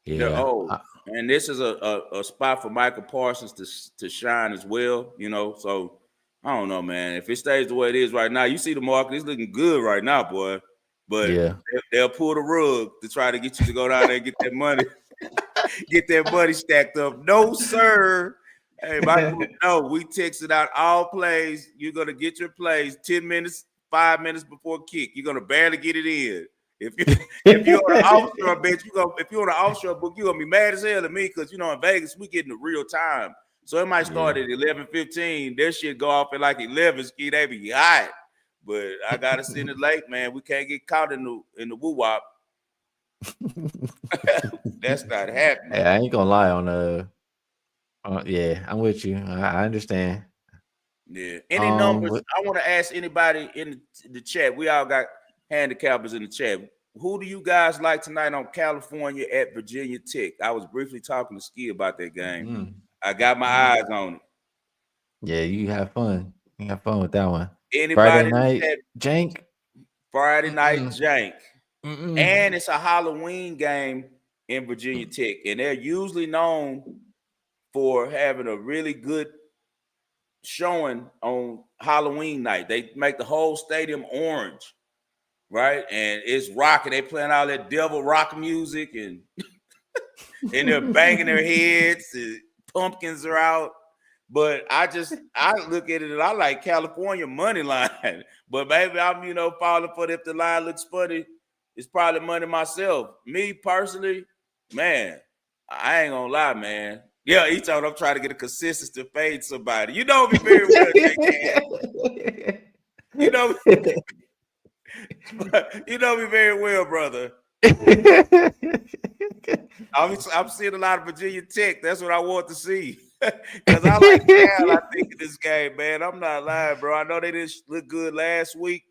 They're Yeah. old. And this is a spot for Michael Parsons to shine as well, you know. So, I don't know, man. If it stays the way it is right now, you see the market, it's looking good right now, boy. But yeah, they'll pull the rug to try to get you to go down there and get that money. Get that money stacked up. No, sir. Hey, Michael, no, we texted out all plays. You're going to get your plays 10 minutes, 5 minutes before kick. You're going to barely get it in. If you're on an offshore bench, if you're on an offshore book, you're going to be mad as hell at me because, you know, in Vegas, we getting the real time. So it might start at 11:15. Their shit go off at like 11. Skee, they be hot. But I got to send it late, man. We can't get caught in the woo-wop. That's not happening. Hey, I ain't gonna lie on yeah, I'm with you. I understand. Yeah. Any numbers? I want to ask anybody in the chat. We all got handicappers in the chat. Who do you guys like tonight on California at Virginia Tech? I was briefly talking to Skee about that game. Mm-hmm. I got my eyes on it. Yeah, you have fun. You have fun with that one. Anybody Friday night, jank. Friday night jank. And it's a Halloween game in Virginia Tech. And they're usually known for having a really good showing on Halloween night. They make the whole stadium orange, right? And it's rocking. They playing all that devil rock music and and they're banging their heads. And pumpkins are out. But I look at it and I like California money line. But maybe I'm, falling for it if the line looks funny. It's probably money myself. Me personally, man, I ain't gonna lie, man. Yeah, each time I'm trying to get a consistency to fade somebody. You know me very well, J-Can. You know me very well, brother. I'm seeing a lot of Virginia Tech. That's what I want to see. Because I like Cal, I think, in this game, man. I'm not lying, bro. I know they didn't look good last week,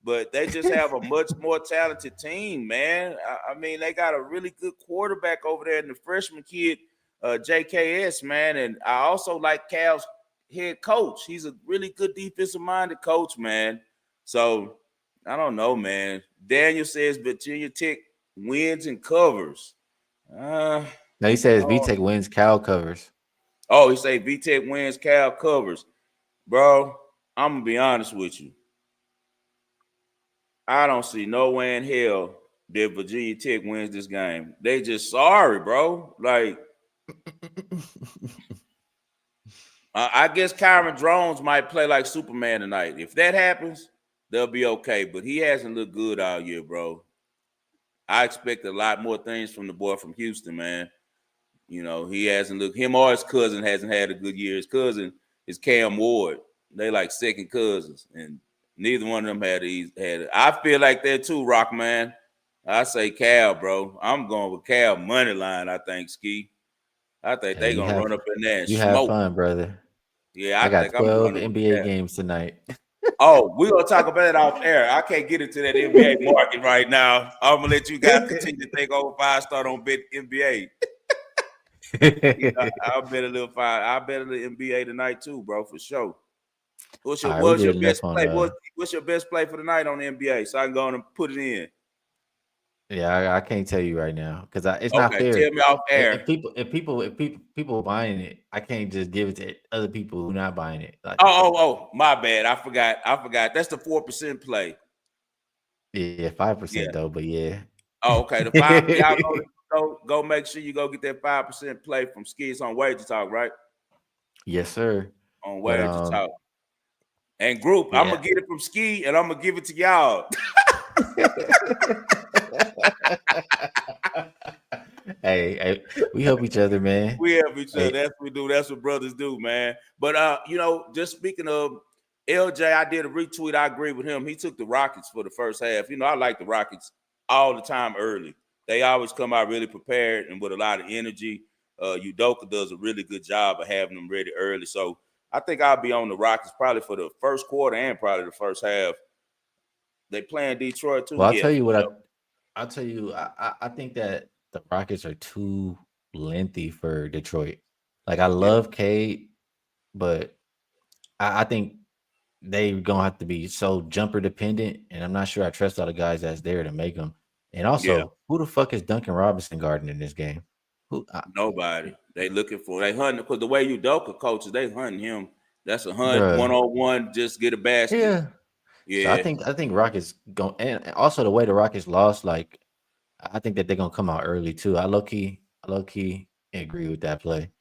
but they just have a much more talented team, man. I mean, they got a really good quarterback over there, and the freshman kid, JKS, man. And I also like Cal's head coach. He's a really good defensive-minded coach, man. So, I don't know, man. Daniel says Virginia Tech wins and covers. No, he says VTech wins, Cal covers. Oh, he say VTech wins, Cal covers. Bro, I'm going to be honest with you. I don't see no way in hell that Virginia Tech wins this game. They just sorry, bro. Like, I guess Kyron Drones might play like Superman tonight. If that happens, they'll be okay. But he hasn't looked good all year, bro. I expect a lot more things from the boy from Houston, man. He hasn't looked. Him or his cousin hasn't had a good year. His cousin is Cam Ward. They like second cousins, and neither one of them had it. I feel like that too, Rock man. I say Cal, bro. I'm going with Cal money line. I think Skee. I think they gonna run up in there and you smoke. have fun, brother. Yeah, I I got think I'm 12 running with NBA that. games tonight. Oh, we're gonna talk about it off air. I can't get into that NBA market right now. I'm gonna let you guys continue to take over 5 star on bet NBA. Yeah, I'll bet a little five. I'll bet a little NBA tonight too, bro, for sure. All right, we What's your did best enough on play? What's your best play for the night on the NBA? So I can go on and put it in. yeah, I can't tell you right now because it's not Okay, tell fair. me off air. If people buying it, I can't just give it to other people who not buying it. Like, My bad. I forgot. That's the 4% play. yeah, Yeah. 5% though, but yeah. Oh, okay. The five. Y'all go make sure you go get that 5% play from Skees on Wagertalk, right? Yes, sir. On But Wagertalk. And group, I'm yeah. gonna get it from Skee and I'm gonna give it to y'all. Hey, we help each other, man. We help each other. Hey, That's what we do. That's what brothers do, man. But just speaking of LJ, I did a retweet. I agree with him. He took the Rockets for the first half. I like the Rockets all the time early. They always come out really prepared and with a lot of energy. Udoka does a really good job of having them ready early. So I think I'll be on the Rockets probably for the first quarter and probably the first half. They playing Detroit too? well, I'll Yeah, tell for you what sure. I'll tell you. I think that the Rockets are too lengthy for Detroit. Like, I Yeah, love Cade, but I think they gonna have to be so jumper dependent, and I'm not sure I trust all the guys that's there to make them. And yeah. also, who the fuck is Duncan Robinson guarding in this game? Who, Nobody. They looking for they hunting because the way Udoka coaches, they hunting him. That's a hunt, bruh? 1-on-1, just get a basket. Yeah. So I Yeah. think I think Rockets going, and also the way the Rockets lost, like, I think that they're gonna come out early too. I low key agree with that play.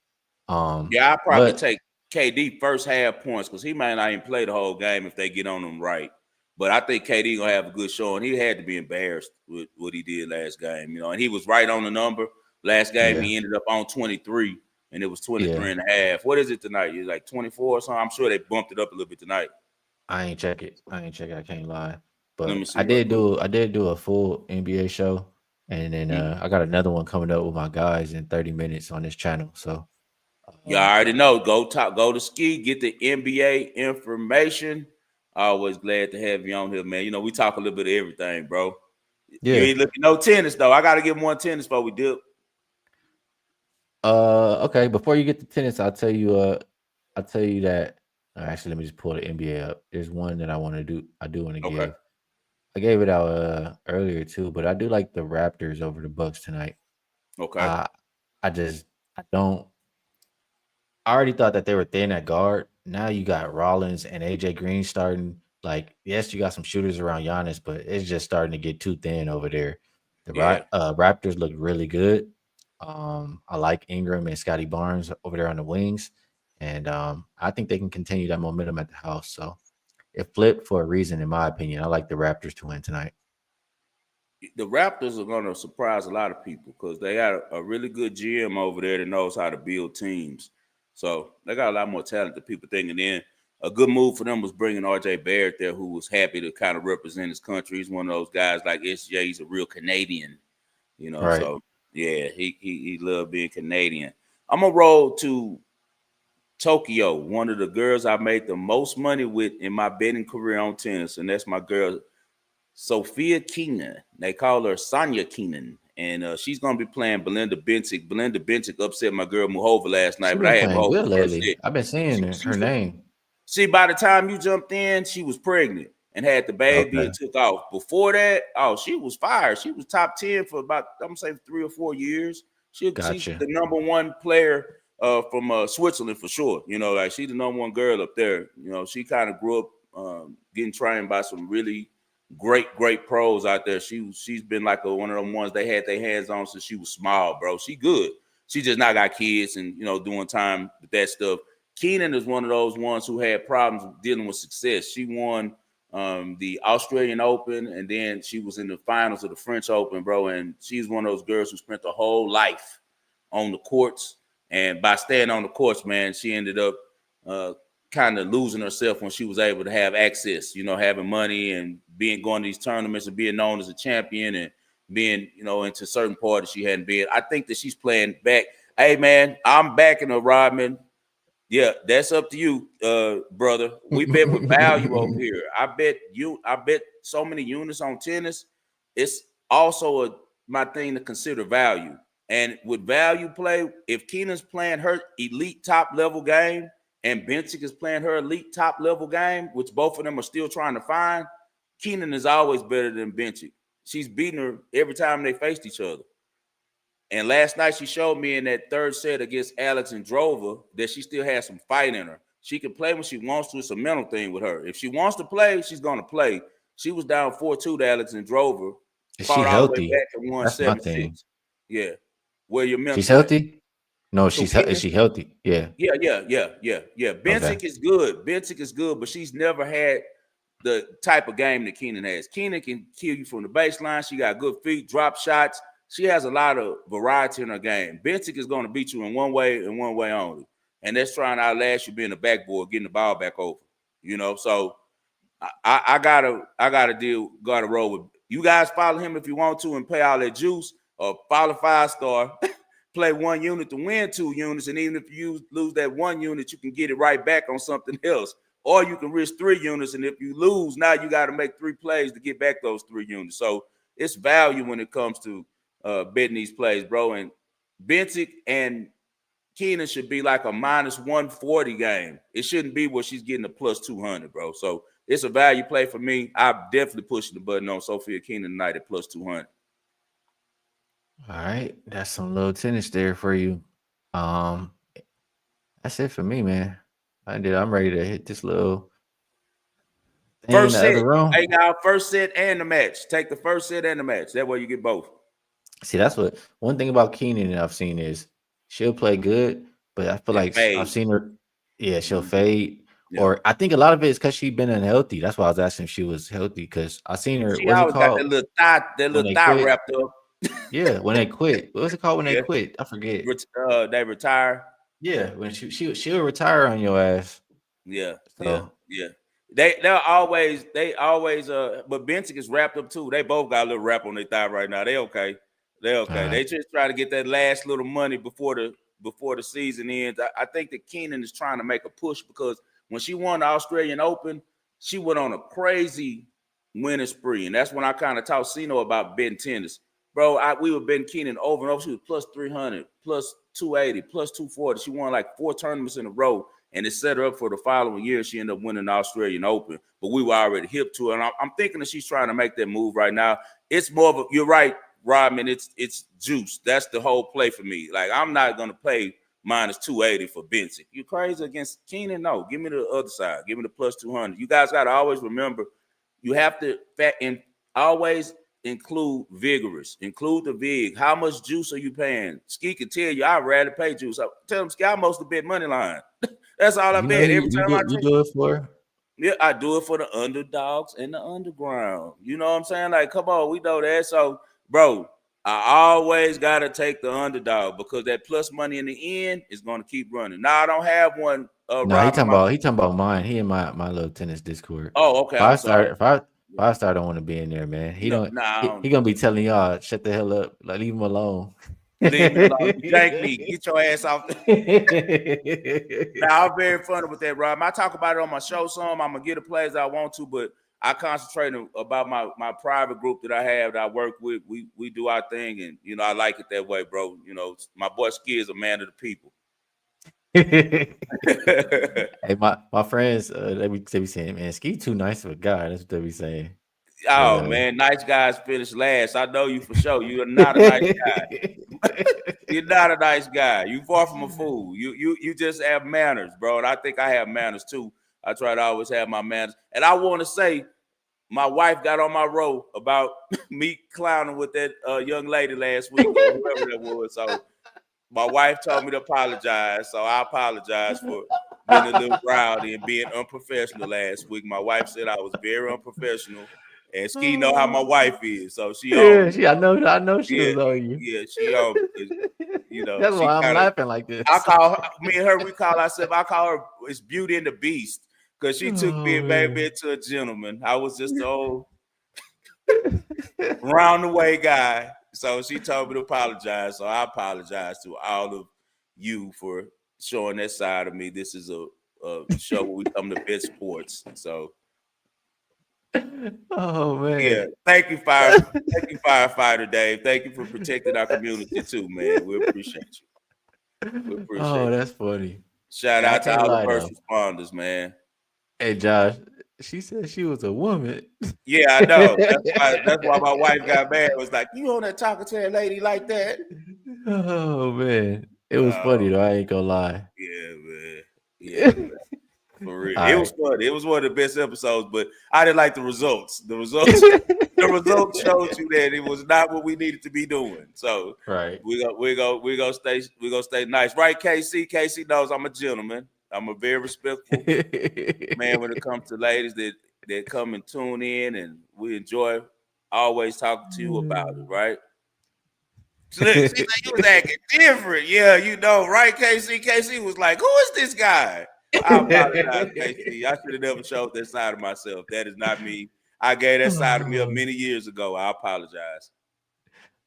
Yeah, I'll probably But take KD first half points because he might not even play the whole game if they get on him right. But I think KD gonna have a good showing. He had to be embarrassed with what he did last game, and he was right on the number. Last game yeah, he ended up on 23, and it was yeah, 23 and a half. What is it tonight? It's like 24 or something. I'm sure they bumped it up a little bit tonight. I ain't check it. I ain't check it. I can't lie. Let me But I see right did quick. do I did do a full NBA show, and then Mhm. I got another one coming up with my guys in 30 minutes on this channel. So Y'all already know. Go to Skee, get the NBA information. Always glad to have you on here, man. We talk a little bit of everything, bro. You yeah. ain't looking no tennis though. I gotta give him one tennis before we dip. Okay. Before you get to tennis, I'll tell you that. Actually, let me just pull the NBA up. There's one that I want to do. I do want to Okay. give. I gave it out earlier too, but I do like the Raptors over the Bucks tonight. Okay. I I just I don't. I already thought that they were thin at guard. Now you got Rollins and AJ Green starting. Like, yes, you got some shooters around Giannis, but it's just starting to get too thin over there. The Yeah. Raptors look really good. I like Ingram and Scotty Barnes over there on the wings, and I think they can continue that momentum at the house. So it flipped for a reason, in my opinion. I like the Raptors to win tonight. The Raptors are gonna surprise a lot of people because they got a really good GM over there that knows how to build teams. So they got a lot more talent than people think. And then a good move for them was bringing RJ Barrett there, who was happy to kind of represent his country. He's one of those guys like SJ. He's a real Canadian. Right. So yeah, he loved being Canadian. I'm gonna roll to Tokyo, one of the girls I made the most money with in my betting career on tennis, and that's my girl Sophia Keenan. They call her Sonia Keenan, and she's gonna be playing Belinda Bencic. Belinda Bencic upset my girl Muhova last night, She but I been had playing Muhova good first lately. set. I've been seeing her She's name. See, by the time you jumped in, she was pregnant and had the baby Okay, and took off. Before that, oh, she was fired. She was top 10 for about, I'm gonna say 3 or 4 years. She's gotcha. the number one player from Switzerland for sure. Like she's the number one girl up there. She kind of grew up getting trained by some really great pros out there. She's been like one of them ones they had their hands on since she was small, bro. She good. She just not got kids and doing time with that stuff. Keenan is one of those ones who had problems dealing with success. She won the Australian Open, and then she was in the finals of the French Open, bro. And she's one of those girls who spent her whole life on the courts. And by staying on the courts, man, she ended up uh, kind of losing herself when she was able to have access, having money and being going to these tournaments and being known as a champion and being, into certain parties she hadn't been. I think that she's playing back. Hey, man, I'm backing her, Rodman. Yeah, that's up to you, brother. We bet with value over here. I bet so many units on tennis. It's also my thing to consider value. And with value play, if Keenan's playing her elite top level game and Bensick is playing her elite top level game, which both of them are still trying to find, Keenan is always better than Bensick. She's beating her every time they faced each other. And last night she showed me in that third set against Alex and Drover that she still has some fight in her. She can play when she wants to. It's a mental thing with her. If she wants to play, she's going to play. She was down 4-2 to Alex and Drover, Is she fought all the way healthy? back and won That's my thing. 7-6. Yeah. Where your She's mental at? healthy? No, So is Keenan, she healthy? Yeah. yeah. Okay. Bensick is good. Bensick is good, but she's never had the type of game that Keenan has. Keenan can kill you from the baseline. She got good feet, drop shots. She has a lot of variety in her game. Bensick is going to beat you in one way and one way only. And that's trying to outlast you being the backboard, getting the ball back over. So gotta roll with you guys. Follow him if you want to and pay all that juice, or follow 5-star. Play 1 unit to win 2 units, and even if you lose that 1 unit, you can get it right back on something else. Or you can risk 3 units, and if you lose, now you got to make 3 plays to get back those 3 units. So it's value when it comes to betting these plays, bro. And Bensick and Keenan should be like a minus 140 game. It shouldn't be where she's getting a plus 200, bro. So it's a value play for me. I'm definitely pushing the button on Sophia Keenan tonight at plus 200. All right. That's some little tennis there for you. Um, that's it for me, man. I'm ready to hit this little thing in First the set. other room. Hey, now, first set and the match. Take the first set and the match. That way you get both. See, that's what one thing about Keenan that I've seen is she'll play good, but I feel And like I've fade. seen her, yeah, she'll Mm-hmm. fade. Yeah. Or I think a lot of it is because she's been unhealthy. That's why I was asking if she was healthy because I seen her. She What's it always got called that when little they thigh quit? wrapped up. Yeah, when they quit. What's it called when they Yeah. quit? I forget. They retire. Yeah, when she'll retire on your ass. Yeah. So They always but Bensick is wrapped up too. They both got a little wrap on their thigh right now. They okay. They all okay. They right. just try to get that last little money before the season ends. I think that Keenan is trying to make a push because when she won the Australian Open, she went on a crazy winning spree. And that's when I kind of taught Sino about betting tennis. Bro, we were betting Keenan over and over. She was plus 300, plus 280, plus 240. She won like 4 tournaments in a row. And it set her up for the following year. She ended up winning the Australian Open, but we were already hip to her. And I'm thinking that she's trying to make that move right now. It's more of you're right, Rodman. It's juice. That's the whole play for me. Like I'm not gonna play minus 280 for Bensick. You crazy against Keenan? No, give me the other side. Give me the plus 200. You guys got to always remember, you have to always include vigorous. Include the vig. How much juice are you paying? Skee can tell you I'd rather pay juice. Tell him Skee, I mostly bet money line. That's all I You know bet. Every you time do I you take, do it for yeah, I do it for the underdogs and the underground. You know what I'm saying? Like, come on, we know that. So, bro, I always gotta take the underdog because that plus money in the end is gonna keep running. Now I don't have one, no, Robin. he talking about mine. He in my little tennis Discord. Oh, okay. I'm Five sorry. star five five star don't want to be in there, man. He No, don't no, he gonna be telling y'all shut the hell up, like leave him alone. leave me alone. You jank me. Get your ass off. Now I'm very funny with that, Rob. I talk about it on my show some. I'm gonna get the plays I want to, but I concentrate about my private group that I have that I work with. We do our thing, and I like it that way, bro. My boy Skee is a man of the people. Hey, my friends, they be saying, man, Skee too nice of a guy. That's what they be saying. But Oh man, nice guys finish last. I know you for sure. You are not a nice guy. You're not a nice guy. You far from a fool. You just have manners, bro. And I think I have manners too. I try to always have my manners. And I want to say, my wife got on my road about me clowning with that young lady last week or whoever that was. So my wife told me to apologize. So I apologize for being a little rowdy and being unprofessional last week. My wife said I was very unprofessional. And Skee know how my wife is. So she yeah, owned me. I know she Yeah, was on you. yeah, she owned me. That's She why I'm kind of laughing like I this. call her, me and her, we call ourselves, I call her it's Beauty and the Beast. Because she took me Oh and made me man. into a gentleman. I was just the old round the way guy. So she told me to apologize. So I apologize to all of you for showing that side of me. This is a show where we come to bet sports. So Oh yeah, man. thank you, firefighter Dave. Thank you for protecting our community too, man. We appreciate you. We Oh, appreciate you. that's funny. Shout Hey, I out to can't all the lie first though. responders, man. Hey Josh, she said she was a woman. Yeah, I know. That's why my wife got mad. It was like, you on there talking to that lady like that? Oh man. It was funny Oh, though, I ain't gonna lie. yeah, man. Yeah, man. For real. All It was right. fun. It was one of the best episodes, but I didn't like the results. The results showed you that it was not what we needed to be doing. So Right. we gonna stay nice. Right, KC? KC knows I'm a gentleman. I'm a very respectful man when it comes to ladies that come and tune in, and we enjoy always talking to you about it, right? So look, see, like you was acting different. Yeah, right, KC? KC was like, who is this guy? I apologize, KC. I should have never showed that side of myself. That is not me. I gave that side of me up Oh. many years ago. I apologize.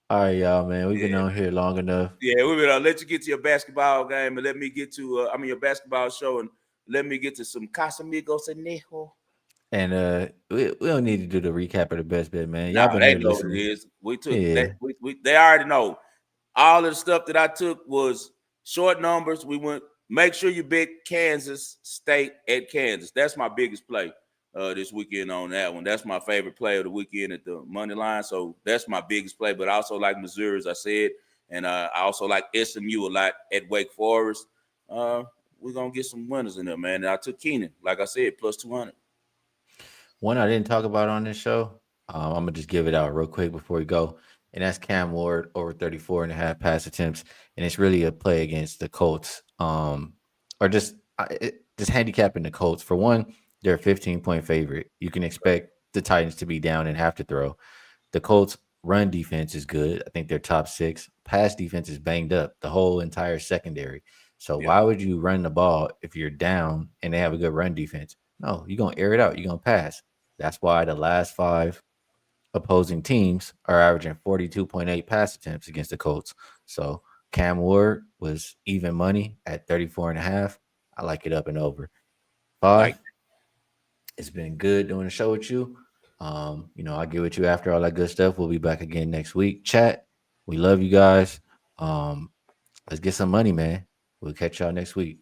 All right, y'all, man. We've been Yeah. on here long enough. Yeah, we will let you get to your basketball game and let me get to your basketball show and let me get to some Casamigos and Nejo. And we don't need to do the recap of the best bet, man. Y'all No, been they here know what it listening. is. We took that. Yeah. They already know. All of the stuff that I took was short numbers. We went. Make sure you bet Kansas State at Kansas. That's my biggest play this weekend on that one. That's my favorite play of the weekend at the money line. So that's my biggest play. But I also like Missouri, as I said, and I also like SMU a lot at Wake Forest. We're gonna get some winners in there, man. And I took Keenan, like I said, plus 200. One I didn't talk about on this show. I'm gonna just give it out real quick before we go. And that's Cam Ward over 34 and a half pass attempts. And it's really a play against the Colts. Or just handicapping the Colts. For one, they're a 15-point favorite. You can expect the Titans to be down and have to throw. The Colts run defense is good. I think they're top 6. Pass defense is banged up, the whole entire secondary. So Yeah, why would you run the ball if you're down and they have a good run defense? No, you're gonna air it out. You're gonna pass. That's why the last 5 opposing teams are averaging 42.8 pass attempts against the Colts. So Cam Ward was even money at 34 and a half. I like it up and over. like 5, it's been good doing the show with you. I'll get with you after all that good stuff. We'll be back again next week. Chat. We love you guys. Let's get some money, man. We'll catch y'all next week.